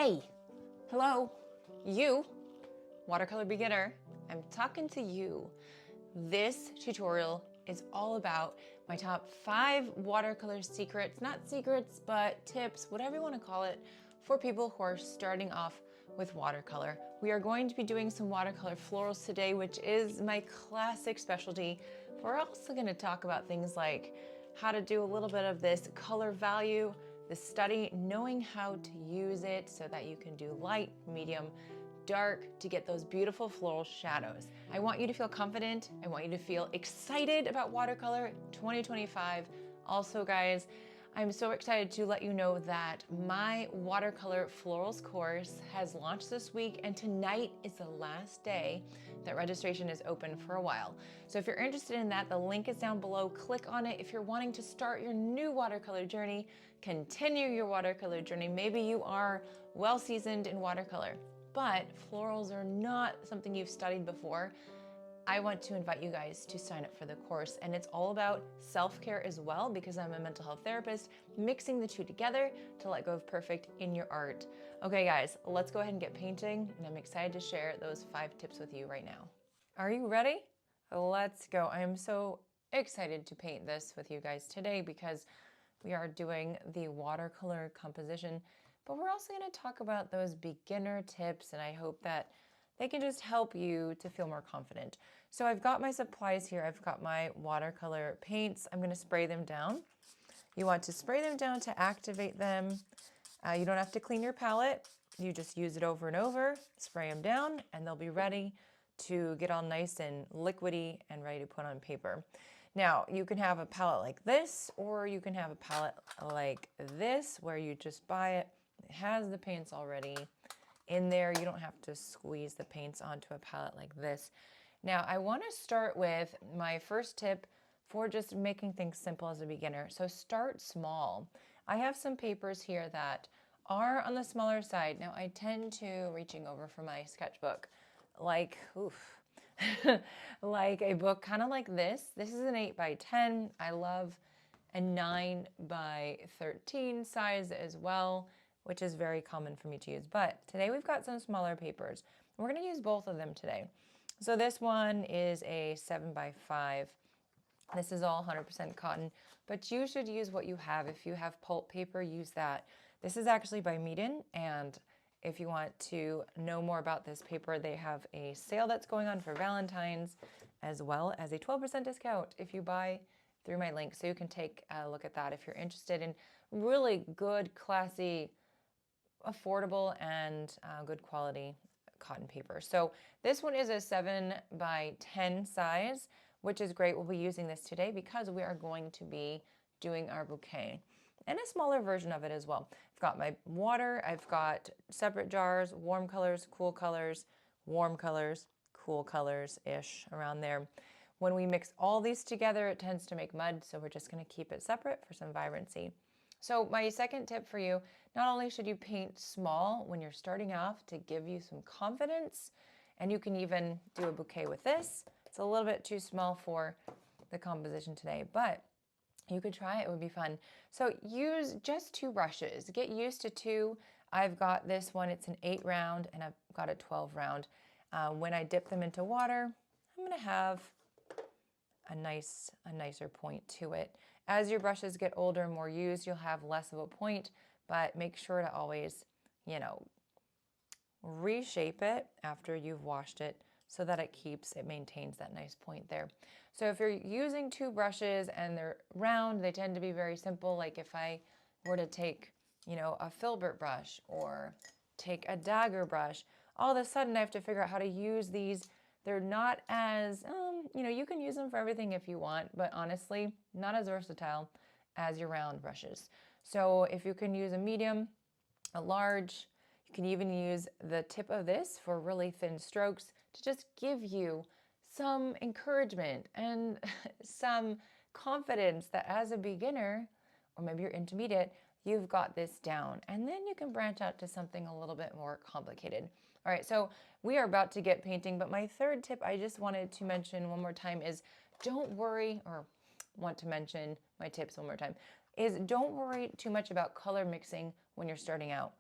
Hi. Hello. You, watercolor beginner. I'm talking to you. This tutorial is all about my top 5 watercolor secrets, not secrets, but tips, whatever you want to call it, for people who are starting off with watercolor. We are going to be doing some watercolor florals today, which is my classic specialty. We're also going to talk about things like how to do a little bit of this color value, the study, knowing how to use it so that you can do light, medium, dark to get those beautiful floral shadows. I want you to feel confident. I want you to feel excited about watercolor 2025. Also, guys, I'm so excited to let you know that my watercolor florals course has launched this week, and tonight is the last day that registration is open for a while. So if you're interested in that, the link is down below. Click on it if you're wanting to start your new watercolor journey, continue your watercolor journey. Maybe you are well seasoned in watercolor, but florals are not something you've studied before. I want to invite you guys to sign up for the course, and it's all about self-care as well, because I'm a mental health therapist, mixing the two together to let go of perfect in your art. Okay guys, let's go ahead and get painting, and I'm excited to share those 5 tips with you right now. Are you ready? Let's go. I am so excited to paint this with you guys today because we are doing the watercolor composition, but we're also going to talk about those beginner tips, and I hope that they can just help you to feel more confident. So I've got my supplies here. I've got my watercolor paints. I'm going to spray them down. You want to spray them down to activate them. You don't have to clean your palette. You just use it over and over, spray them down, and they'll be ready to get all nice and liquidy and ready to put on paper. Now, you can have a palette like this, or you can have a palette like this, where you just buy it. It has the paints already in there. You don't have to squeeze the paints onto a palette like this. Now, I want to start with my first tip for just making things simple as a beginner. So start small. I have some papers here that are on the smaller side. Now, I tend to, reaching over for my sketchbook, like, like a book kind of like this. This is an 8x10. I love a 9x13 size as well, which is very common for me to use. But today we've got some smaller papers. We're going to use both of them today. So this one is a 7x5. This is all 100% cotton, but you should use what you have. If you have pulp paper, use that. This is actually by Meeden, and if you want to know more about this paper, they have a sale that's going on for Valentine's, as well as a 12% discount if you buy through my link. So you can take a look at that if you're interested in really good, classy, affordable, and good quality cotton paper. So this one is a 7x10 size, which is great. We'll be using this today because we are going to be doing our bouquet and a smaller version of it as well. I've got my water. I've got separate jars, warm colors, cool colors, warm colors, cool colors-ish around there. When we mix all these together, it tends to make mud, so we're just going to keep it separate for some vibrancy. So my second tip for you, not only should you paint small when you're starting off to give you some confidence, and you can even do a bouquet with this. It's a little bit too small for the composition today, but you could try it. It would be fun. So use just 2 brushes. Get used to 2. I've got this one. It's an 8 round, and I've got a 12 round. When I dip them into water, I'm going to have a nicer point to it. As your brushes get older and more used, you'll have less of a point, but make sure to always, reshape it after you've washed it so that it maintains that nice point there. So if you're using 2 brushes and they're round, they tend to be very simple. Like if I were to take, a filbert brush or take a dagger brush, all of a sudden I have to figure out how to use these. They're not as, you can use them for everything if you want, but honestly, not as versatile as your round brushes. So if you can use a medium, a large, you can even use the tip of this for really thin strokes to just give you some encouragement and some confidence that as a beginner, or maybe you're intermediate, you've got this down. And then you can branch out to something a little bit more complicated. All right, so we are about to get painting, but my third tip I just wanted to mention one more time is don't worry, or want to mention my tips one more time, is don't worry too much about color mixing when you're starting out.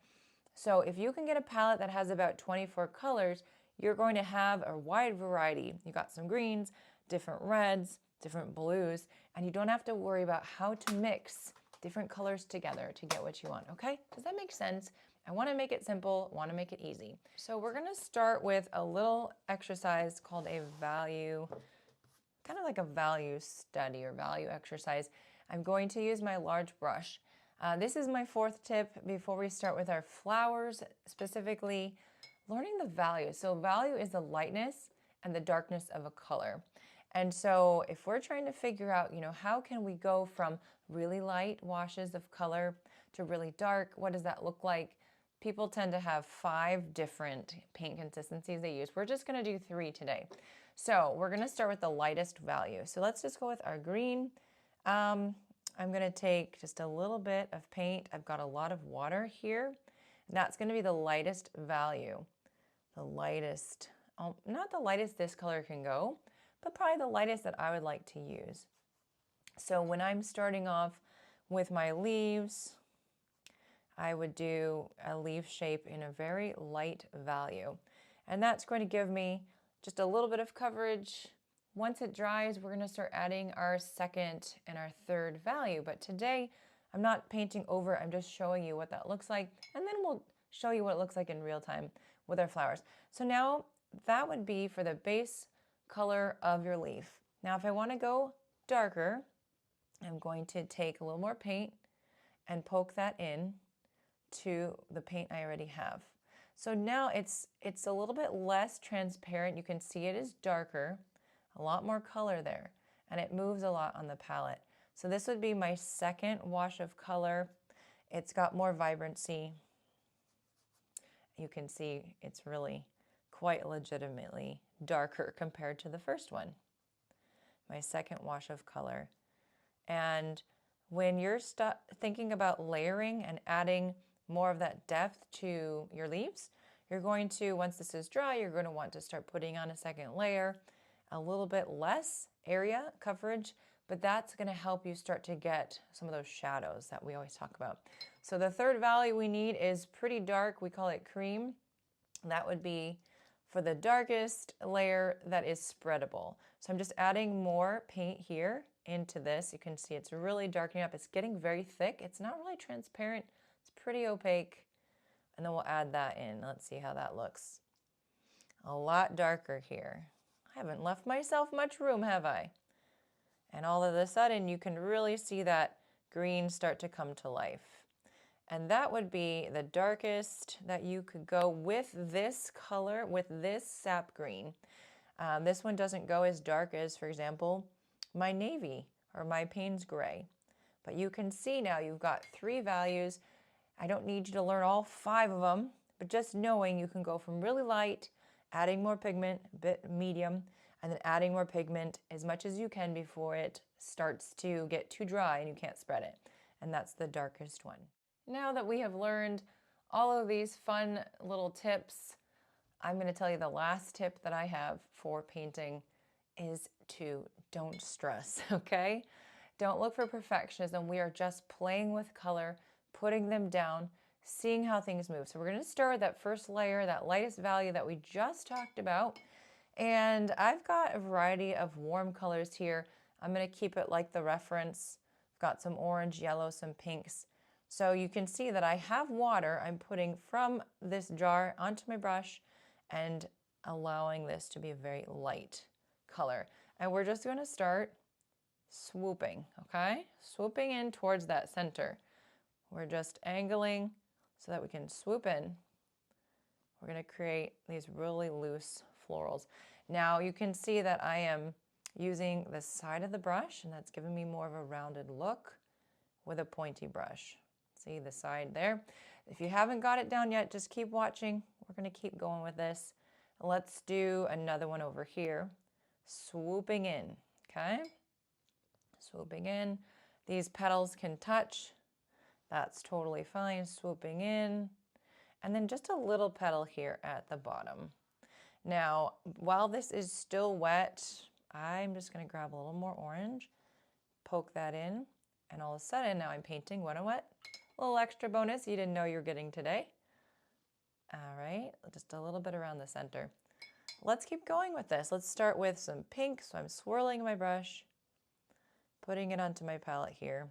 So if you can get a palette that has about 24 colors, you're going to have a wide variety. You got some greens, different reds, different blues, and you don't have to worry about how to mix different colors together to get what you want, okay? Does that make sense? I wanna make it simple, wanna make it easy. So we're gonna start with a little exercise called a value, kind of like a value study or value exercise. I'm going to use my large brush. This is my fourth tip before we start with our flowers, specifically learning the value. So value is the lightness and the darkness of a color. And so if we're trying to figure out, how can we go from really light washes of color to really dark, what does that look like? People tend to have 5 different paint consistencies they use. We're just gonna do 3 today. So we're gonna start with the lightest value. So let's just go with our green. I'm gonna take just a little bit of paint. I've got a lot of water here. And that's gonna be the lightest value. The lightest, not the lightest this color can go, but probably the lightest that I would like to use. So when I'm starting off with my leaves, I would do a leaf shape in a very light value. And that's going to give me just a little bit of coverage. Once it dries, we're going to start adding our second and our third value. But today, I'm not painting over, I'm just showing you what that looks like. And then we'll show you what it looks like in real time with our flowers. So now that would be for the base color of your leaf. Now, if I want to go darker, I'm going to take a little more paint and poke that in to the paint I already have. So now it's a little bit less transparent. You can see it is darker, a lot more color there, and it moves a lot on the palette. So this would be my second wash of color. It's got more vibrancy. You can see it's really quite legitimately darker compared to the first one. My second wash of color. And when you're thinking about layering and adding more of that depth to your leaves, you're going to, once this is dry, you're going to want to start putting on a second layer, a little bit less area coverage, but that's going to help you start to get some of those shadows that we always talk about. So the third value we need is pretty dark. We call it cream. That would be for the darkest layer that is spreadable. So I'm just adding more paint here into this. You can see it's really darkening up. It's getting very thick. It's not really transparent. It's pretty opaque. And then we'll add that in. Let's see how that looks. A lot darker here. I haven't left myself much room, have I? And all of a sudden, you can really see that green start to come to life. And that would be the darkest that you could go with this color, with this sap green. This one doesn't go as dark as, for example, my navy or my Payne's gray. But you can see now you've got 3 values. I don't need you to learn all 5 of them, but just knowing you can go from really light, adding more pigment, a bit medium, and then adding more pigment as much as you can before it starts to get too dry and you can't spread it. And that's the darkest one. Now that we have learned all of these fun little tips, I'm going to tell you the last tip that I have for painting is to don't stress, okay? Don't look for perfectionism. We are just playing with color, putting them down, seeing how things move. So we're going to start with that first layer, that lightest value that we just talked about. And I've got a variety of warm colors here. I'm going to keep it like the reference. I've got some orange, yellow, some pinks. So you can see that I have water I'm putting from this jar onto my brush and allowing this to be a very light color. And we're just going to start swooping, okay? Swooping in towards that center. We're just angling so that we can swoop in. We're going to create these really loose florals. Now you can see that I am using the side of the brush, and that's giving me more of a rounded look with a pointy brush. See the side there? If you haven't got it down yet, just keep watching. We're going to keep going with this. Let's do another one over here. Swooping in, okay? Swooping in. These petals can touch. That's totally fine. Swooping in. And then just a little petal here at the bottom. Now, while this is still wet, I'm just going to grab a little more orange, poke that in, and all of a sudden now I'm painting what a what? A little extra bonus you didn't know you're getting today. right? Just a little bit around the center. Let's keep going with this. Let's start with some pink. So I'm swirling my brush, putting it onto my palette here.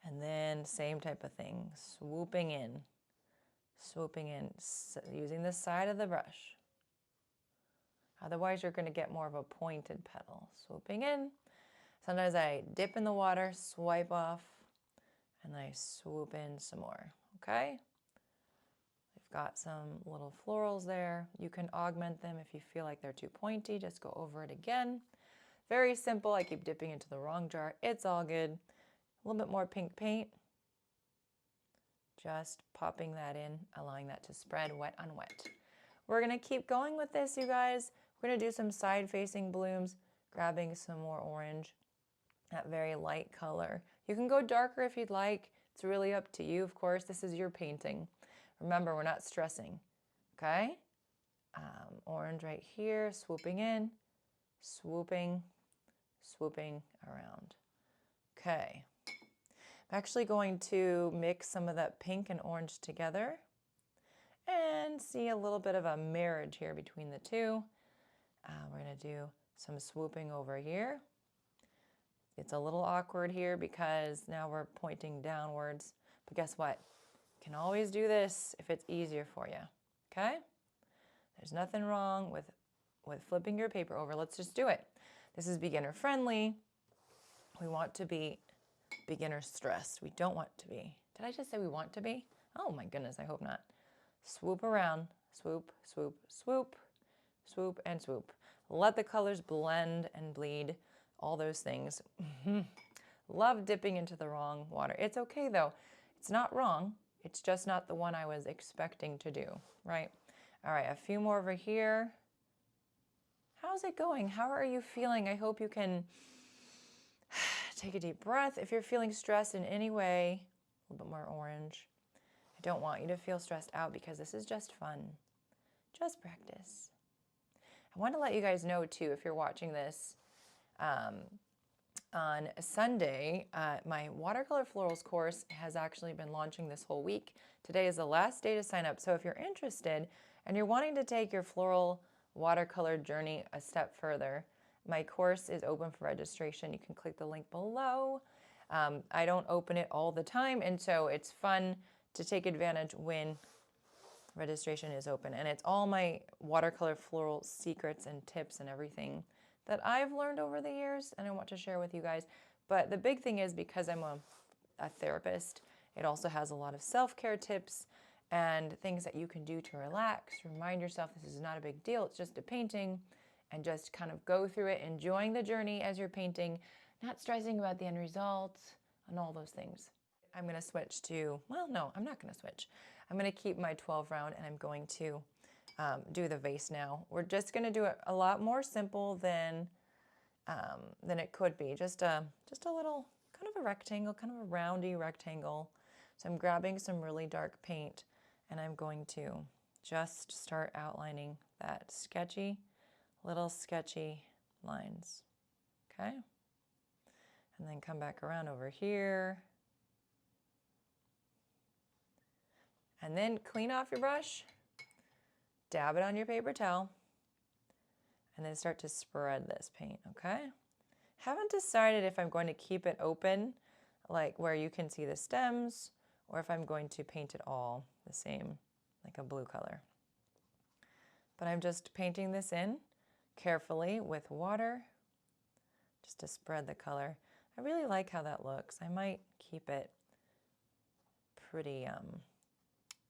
And then same type of thing, swooping in, using the side of the brush. Otherwise, you're going to get more of a pointed petal. Swooping in. Sometimes I dip in the water, swipe off, and I swoop in some more, okay? We've got some little florals there. You can augment them if you feel like they're too pointy. Just go over it again. Very simple. I keep dipping into the wrong jar. It's all good. A little bit more pink paint. Just popping that in, allowing that to spread wet on wet. We're going to keep going with this, you guys. We're going to do some side-facing blooms, grabbing some more orange, that very light color. You can go darker if you'd like. It's really up to you, of course. This is your painting. Remember, we're not stressing, okay? Orange right here, swooping in, swooping, swooping around. Okay. I'm actually going to mix some of that pink and orange together and see a little bit of a marriage here between the two. We're going to do some swooping over here. It's a little awkward here because now we're pointing downwards, but guess what? You can always do this if it's easier for you, okay? There's nothing wrong with flipping your paper over. Let's just do it. This is beginner friendly. We want to be beginner stressed. We don't want to be. Did I just say we want to be? Oh my goodness, I hope not. Swoop around, swoop, swoop, swoop, swoop, and swoop. Let the colors blend and bleed, all those things. Love dipping into the wrong water. It's okay though. It's not wrong. It's just not the one I was expecting to do, right? All right, a few more over here. How's it going? How are you feeling? I hope you can take a deep breath. If you're feeling stressed in any way, a little bit more orange. I don't want you to feel stressed out because this is just fun. Just practice. I want to let you guys know too, if you're watching this on Sunday, my watercolor florals course has actually been launching this whole week. Today is the last day to sign up. So if you're interested and you're wanting to take your floral watercolor journey a step further, my course is open for registration. You can click the link below. I don't open it all the time, and so it's fun to take advantage when registration is open. And it's all my watercolor floral secrets and tips and everything that I've learned over the years, and I want to share with you guys. But the big thing is, because I'm a therapist, it also has a lot of self-care tips and things that you can do to relax, remind yourself this is not a big deal, it's just a painting, and just kind of go through it, enjoying the journey as you're painting, not stressing about the end result and all those things. I'm going to switch to, well, no, I'm not going to switch. I'm going to keep my 12 round, and I'm going to do the vase now. We're just going to do it a lot more simple than it could be. Just a little kind of a rectangle, kind of a roundy rectangle. So I'm grabbing some really dark paint, and I'm going to just start outlining that little sketchy lines, okay? And then come back around over here. And then clean off your brush, dab it on your paper towel, and then start to spread this paint, okay? Haven't decided if I'm going to keep it open, like where you can see the stems, or if I'm going to paint it all the same, like a blue color. But I'm just painting this in carefully with water, just to spread the color. I really like how that looks. I might keep it pretty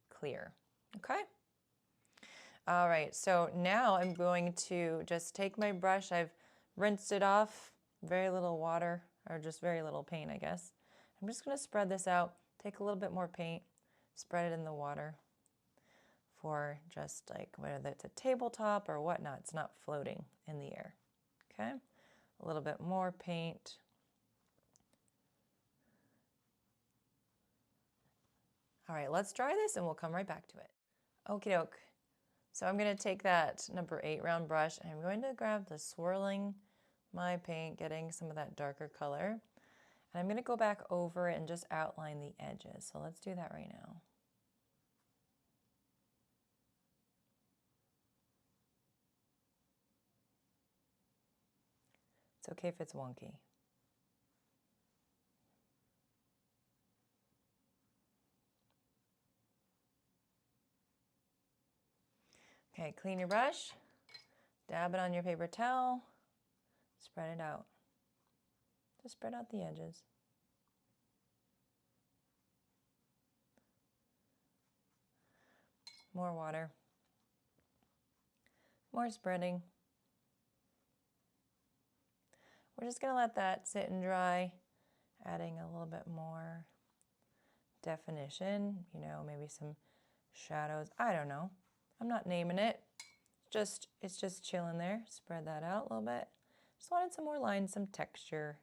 clear, okay? All right, so now I'm going to just take my brush. I've rinsed it off, very little water, or just very little paint, I guess. I'm just gonna spread this out, take a little bit more paint, spread it in the water for just like whether it's a tabletop or whatnot, it's not floating in the air, okay? A little bit more paint. All right, let's dry this and we'll come right back to it. Okie doke. So I'm going to take that number 8 round brush and I'm going to grab the swirling my paint, getting some of that darker color. And I'm going to go back over it and just outline the edges. So let's do that right now. It's okay if it's wonky. Okay, clean your brush, dab it on your paper towel, spread it out. Just spread out the edges. More water. More spreading. We're just gonna let that sit and dry, adding a little bit more definition, you know, maybe some shadows. I don't know. I'm not naming it. It's just chilling there. Spread that out a little bit. Just wanted some more lines, some texture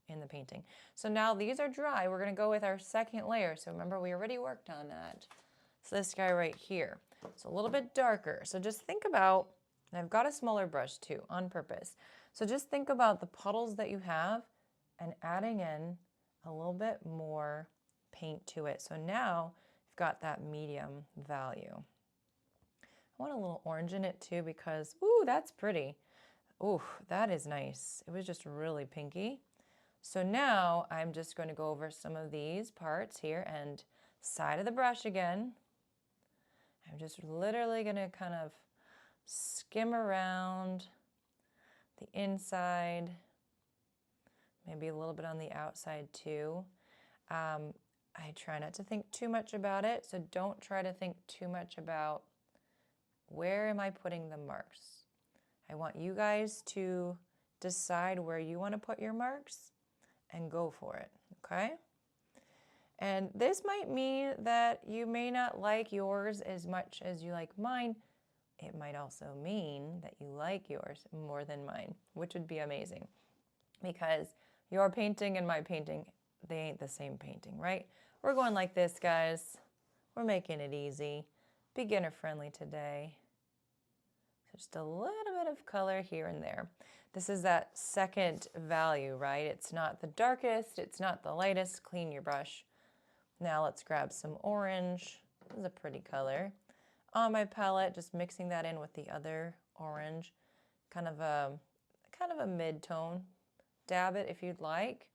in the painting. So now these are dry. We're gonna go with our second layer. So remember, we already worked on that. So this guy right here. It's a little bit darker. So just think about, and I've got a smaller brush too, on purpose. So just think about the puddles that you have and adding in a little bit more paint to it. So now you've got that medium value. I want a little orange in it too because, ooh, that's pretty. Ooh, that is nice. It was just really pinky. So now I'm just going to go over some of these parts here and side of the brush again. I'm just literally going to kind of skim around the inside, maybe a little bit on the outside too. I try not to think too much about it, so don't try to think too much about where am I putting the marks. I want you guys to decide where you want to put your marks and go for it, okay? And this might mean that you may not like yours as much as you like mine. It might also mean that you like yours more than mine, which would be amazing because your painting and my painting, they ain't the same painting, right? We're going like this, guys. We're making it easy, beginner friendly today. So just a little bit of color here and there. This is that second value, right? It's not the darkest, it's not the lightest. Clean your brush. Now let's grab some orange. This is a pretty color. On my palette, just mixing that in with the other orange, kind of a mid-tone. Dab it if you'd like,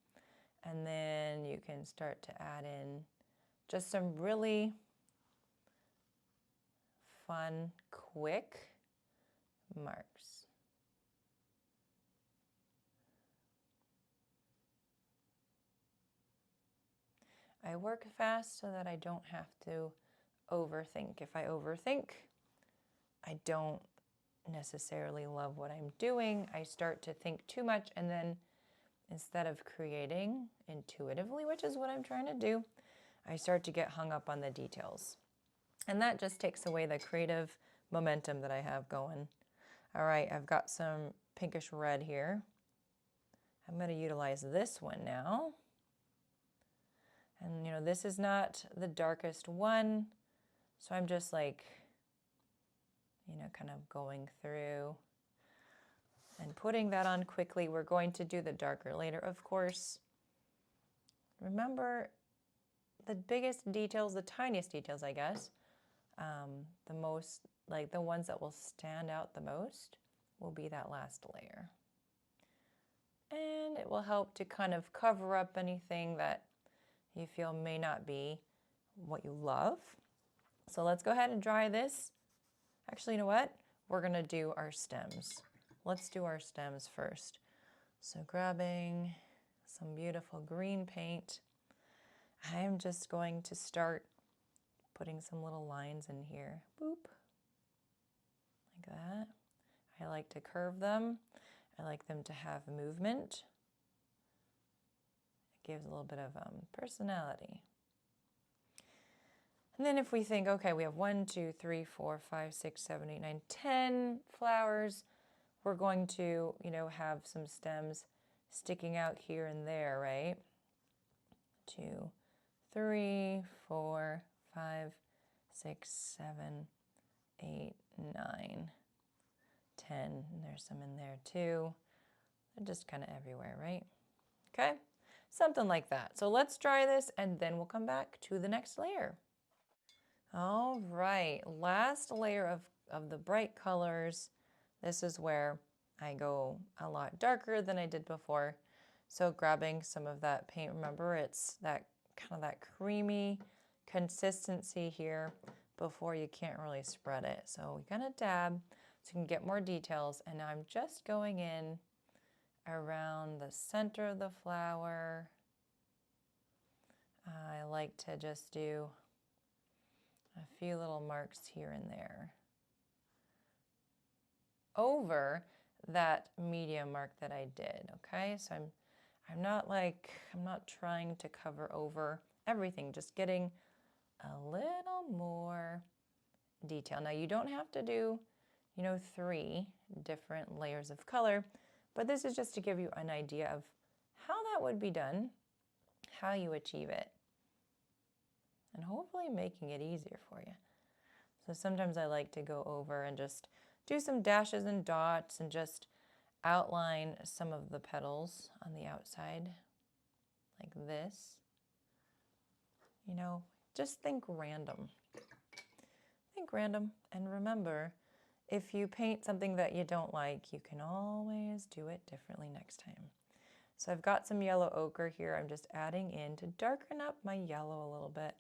and then you can start to add in just some really fun, quick marks. I work fast so that I don't have to overthink. If I overthink, I don't necessarily love what I'm doing. I start to think too much, and then instead of creating intuitively, which is what I'm trying to do, I start to get hung up on the details. And that just takes away the creative momentum that I have going. All right, I've got some pinkish red here. I'm going to utilize this one now. And you know, this is not the darkest one, so I'm just like, you know, kind of going through and putting that on quickly. We're going to do the darker later, of course. Remember, the biggest details, the tiniest details, I guess, the most, like the ones that will stand out the most, will be that last layer. And it will help to kind of cover up anything that you feel may not be what you love. So let's go ahead and dry this. Actually, you know what? We're gonna do our stems. Let's do our stems first. So grabbing some beautiful green paint, I'm just going to start putting some little lines in here. Boop, like that. I like to curve them. I like them to have movement. It gives a little bit of personality. And then if we think, okay, we have 1, 2, 3, 4, 5, 6, 7, 8, 9, 10 flowers, we're going to, you know, have some stems sticking out here and there, right? 2, 3, 4, 5, 6, 7, 8, 9, 10. And there's some in there too. They're just kind of everywhere, right? Okay, something like that. So let's dry this and then we'll come back to the next layer. All right, last layer of the bright colors. This is where I go a lot darker than I did before. So grabbing some of that paint, remember it's that kind of that creamy consistency here before you can't really spread it. So we kind of dab so you can get more details. And now I'm just going in around the center of the flower. I like to just do a few little marks here and there over that medium mark that I did, okay? So I'm not trying to cover over everything, just getting a little more detail. Now you don't have to do, 3 different layers of color, but this is just to give you an idea of how that would be done, how you achieve it, and hopefully making it easier for you. So sometimes I like to go over and just do some dashes and dots and just outline some of the petals on the outside like this. Just think random. Think random, and remember, if you paint something that you don't like, you can always do it differently next time. So I've got some yellow ochre here. I'm just adding in to darken up my yellow a little bit.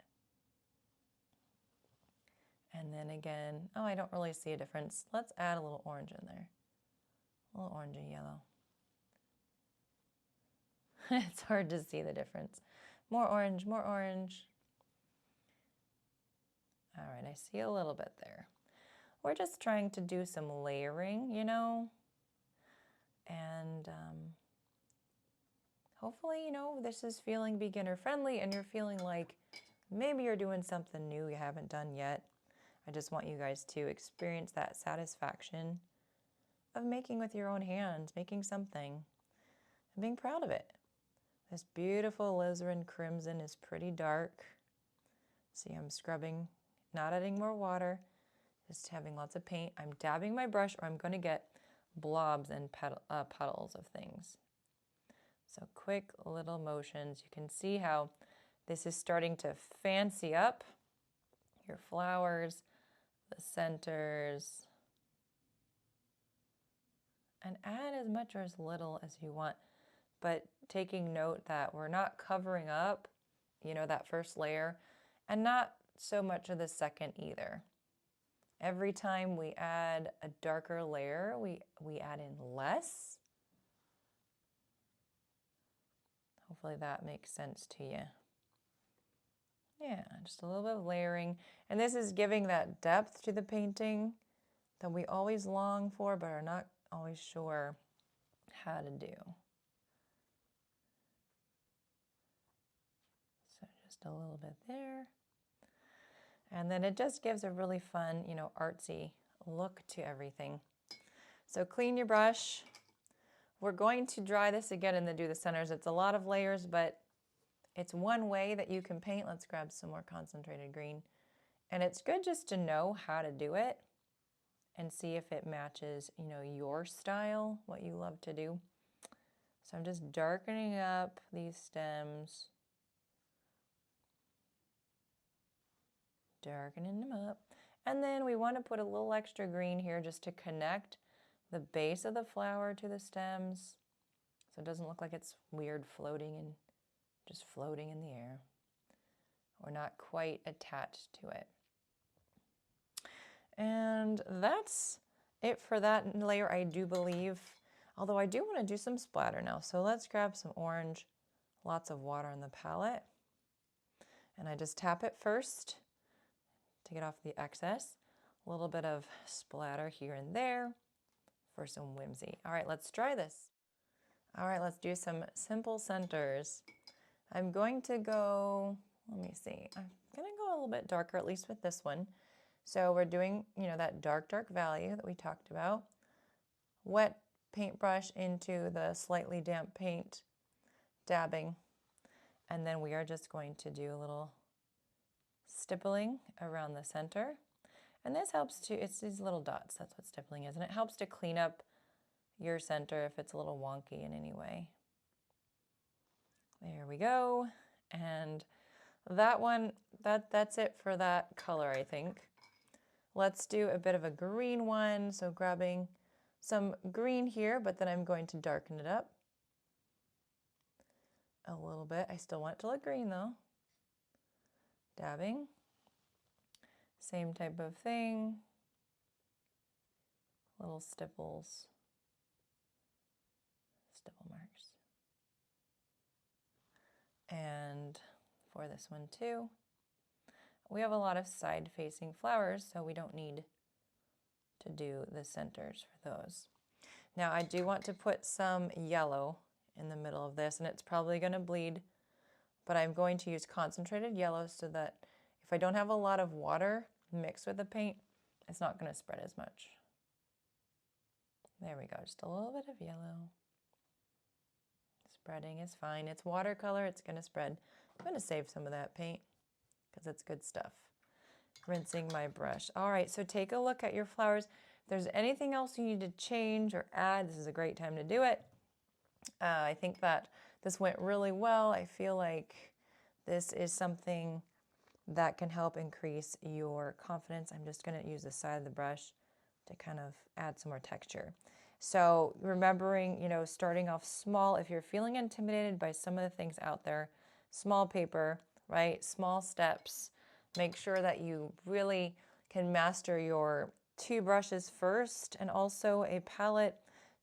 And then again, I don't really see a difference. Let's add a little orange in there. A little orange and yellow. It's hard to see the difference. More orange, more orange. All right, I see a little bit there. We're just trying to do some layering, and hopefully, this is feeling beginner friendly and you're feeling like maybe you're doing something new you haven't done yet. I just want you guys to experience that satisfaction of making with your own hands, making something, and being proud of it. This beautiful alizarin crimson is pretty dark. See, I'm scrubbing, not adding more water, just having lots of paint. I'm dabbing my brush or I'm going to get blobs and puddles of things. So quick little motions. You can see how this is starting to fancy up your flowers, the centers, and add as much or as little as you want, but taking note that we're not covering up, that first layer, and not so much of the second either. Every time we add a darker layer, we add in less. Hopefully that makes sense to you. Yeah, just a little bit of layering. And this is giving that depth to the painting that we always long for but are not always sure how to do. So just a little bit there. And then it just gives a really fun, artsy look to everything. So clean your brush. We're going to dry this again and then do the centers. It's a lot of layers, but it's one way that you can paint. Let's grab some more concentrated green. And it's good just to know how to do it and see if it matches, your style, what you love to do. So I'm just darkening up these stems. Darkening them up. And then we want to put a little extra green here just to connect the base of the flower to the stems so it doesn't look like it's weird just floating in the air or not quite attached to it. And that's it for that layer, I do believe, although I do want to do some splatter now. So let's grab some orange, lots of water on the palette, and I just tap it first to get off the excess. A little bit of splatter here and there for some whimsy. All right, let's try this. All right, let's do some simple centers. I'm going to go, let me see, I'm going to go a little bit darker, at least with this one. So we're doing, that dark value that we talked about. Wet paintbrush into the slightly damp paint, dabbing. And then we are just going to do a little stippling around the center. And this helps to, it's these little dots, that's what stippling is. And it helps to clean up your center if it's a little wonky in any way. There we go. And that one, that's it for that color, I think. Let's do a bit of a green one. So grabbing some green here, but then I'm going to darken it up a little bit. I still want it to look green though. Dabbing. Same type of thing. Little stipples. Stipple marks. And for this one too. We have a lot of side-facing flowers, so we don't need to do the centers for those. Now I do want to put some yellow in the middle of this, and it's probably going to bleed, but I'm going to use concentrated yellow so that if I don't have a lot of water mixed with the paint, it's not going to spread as much. There we go, just a little bit of yellow. Spreading is fine. It's watercolor, it's going to spread. I'm going to save some of that paint because it's good stuff. Rinsing my brush. All right, so take a look at your flowers. If there's anything else you need to change or add, this is a great time to do it. I think that this went really well. I feel like this is something that can help increase your confidence. I'm just going to use the side of the brush to kind of add some more texture. So remembering, you know, starting off small. If you're feeling intimidated by some of the things out there, small paper, right? Small steps. Make sure that you really can master your 2 brushes first, and also a palette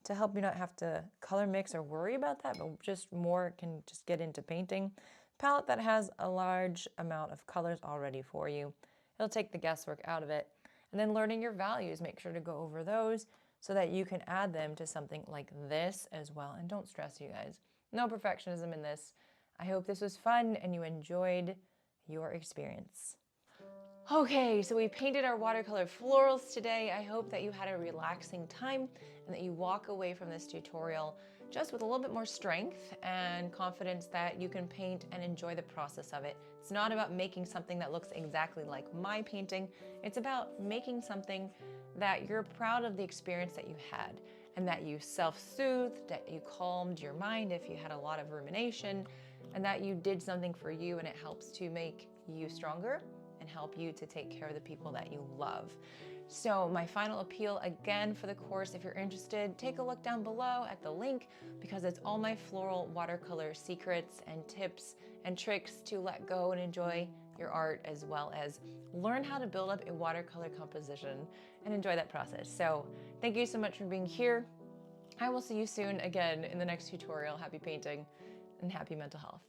to help you not have to color mix or worry about that, but just more can just get into painting. Palette that has a large amount of colors already for you. It'll take the guesswork out of it. And then learning your values, make sure to go over those so that you can add them to something like this as well. And don't stress, you guys. No perfectionism in this. I hope this was fun and you enjoyed your experience. Okay, so we painted our watercolor florals today. I hope that you had a relaxing time and that you walk away from this tutorial just with a little bit more strength and confidence that you can paint and enjoy the process of it. It's not about making something that looks exactly like my painting. It's about making something that you're proud of the experience that you had, and that you self-soothed, that you calmed your mind if you had a lot of rumination, and that you did something for you and it helps to make you stronger and help you to take care of the people that you love. So my final appeal again for the course, if you're interested, take a look down below at the link, because it's all my floral watercolor secrets and tips and tricks to let go and enjoy your art, as well as learn how to build up a watercolor composition and enjoy that process. So thank you so much for being here. I will see you soon again in the next tutorial. Happy painting and happy mental health.